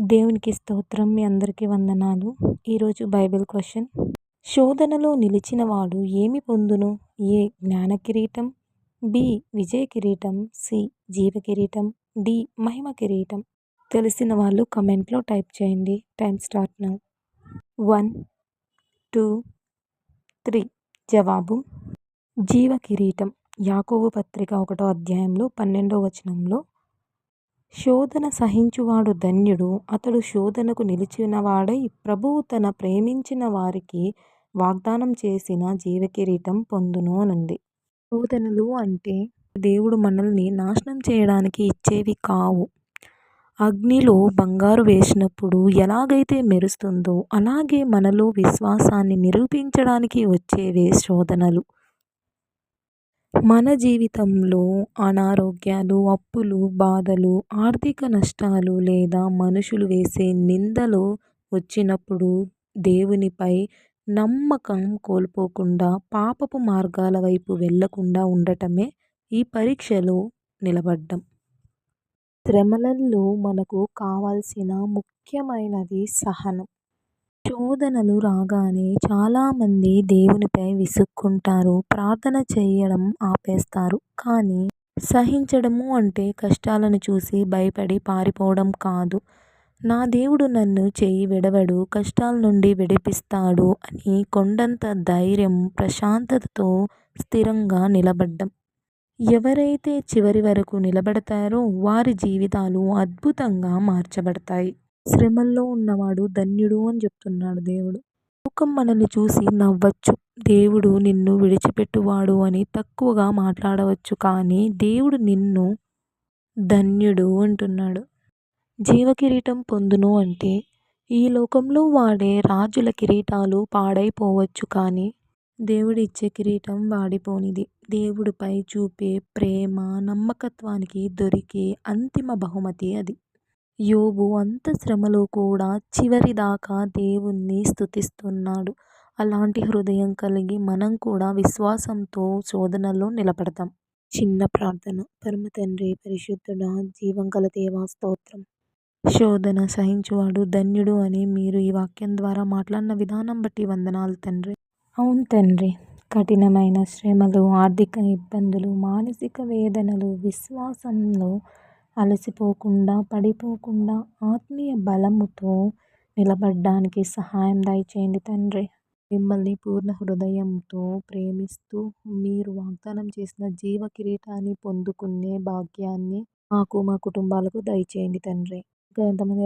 దేవునికి స్తోత్రం. మీ అందరికీ వందనాలు. ఈరోజు బైబిల్ క్వెషన్. శోధనలో నిలిచినవాడు ఏమి పొందును? ఏ జ్ఞాన కిరీటం, బి విజయ కిరీటం, సి జీవ కిరీటం, డి మహిమ కిరీటం. తెలిసిన వాళ్ళు కమెంట్లో టైప్ చేయండి. Time start now. 1, 2, 3. జవాబు జీవ కిరీటం. యాకోబు పత్రిక 1వ అధ్యాయంలో 12వ వచనంలో శోధన సహించువాడు ధన్యుడు, అతడు శోధనకు నిలిచినవాడై ప్రభువు తన ప్రేమించిన వారికి వాగ్దానం చేసిన జీవకిరీటం పొందును అనుంది. శోధనలు అంటే దేవుడు మనల్ని నాశనం చేయడానికి ఇచ్చేవి కావు. అగ్నిలో బంగారు వేసినప్పుడు ఎలాగైతే మెరుస్తుందో అలాగే మనలో విశ్వాసాన్ని నిరూపించడానికి వచ్చేవే శోధనలు. మన జీవితంలో అనారోగ్యాలు, అప్పులు, బాధలు, ఆర్థిక నష్టాలు లేదా మనుషులు వేసే నిందలు వచ్చినప్పుడు దేవునిపై నమ్మకం కోల్పోకుండా పాపపు మార్గాల వైపు వెళ్లకుండా ఉండటమే ఈ పరీక్షలో నిలబడ్డం. శ్రమలలో మనకు కావాల్సిన ముఖ్యమైనది సహనం. శోధనలు రాగానే చాలామంది దేవునిపై విసుక్కుంటారు, ప్రార్థన చేయడం ఆపేస్తారు. కానీ సహించడము అంటే కష్టాలను చూసి భయపడి పారిపోవడం కాదు. నా దేవుడు నన్ను చెయ్యి విడవడు, కష్టాల నుండి విడిపిస్తాడు అని కొండంత ధైర్యం, ప్రశాంతతతో స్థిరంగా నిలబడ్డం. ఎవరైతే చివరి వరకు నిలబడతారో వారి జీవితాలు అద్భుతంగా మార్చబడతాయి. శ్రమల్లో ఉన్నవాడు ధన్యుడు అని చెప్తున్నాడు దేవుడు. లోకం మనల్ని చూసి నవ్వచ్చు, దేవుడు నిన్ను విడిచిపెట్టువాడు అని తక్కువగా మాట్లాడవచ్చు. కానీ దేవుడు నిన్ను ధన్యుడు అంటున్నాడు. జీవ కిరీటం పొందును అంటే ఈ లోకంలో వాడే రాజుల కిరీటాలు పాడైపోవచ్చు, కానీ దేవుడు ఇచ్చే కిరీటం వాడిపోనిది. దేవుడిపై చూపే ప్రేమ, నమ్మకత్వానికి దొరికే అంతిమ బహుమతి అది. యోబు అంత శ్రమలో కూడా చివరి దాకా దేవుణ్ణి స్తుతిస్తున్నాడు. అలాంటి హృదయం కలిగి మనం కూడా విశ్వాసంతో శోధనలో నిలబడతాం. చిన్న ప్రార్థన. పరమ తండ్రి, పరిశుద్ధుడా, జీవం గల దేవా, స్తోత్రం. శోధన సహించువాడు ధన్యుడు అని మీరు ఈ వాక్యం ద్వారా మాట్లాడిన విధానం బట్టి వందనాలు తండ్రి. అవును తండ్రి, కఠినమైన శ్రమలు, ఆర్థిక ఇబ్బందులు, మానసిక వేదనలు, విశ్వాసంలో అలసిపోకుండా, పడిపోకుండా ఆత్మీయ బలముతో నిలబడడానికి సహాయం దయచేయండి తండ్రి. మిమ్మల్ని పూర్ణ హృదయంతో ప్రేమిస్తూ మీరు వాగ్దానం చేసిన జీవ కిరీటాన్ని పొందుకునే భాగ్యాన్ని మాకు, మా కుటుంబాలకు దయచేయండి తండ్రి. ఇంకా ఎంతమంది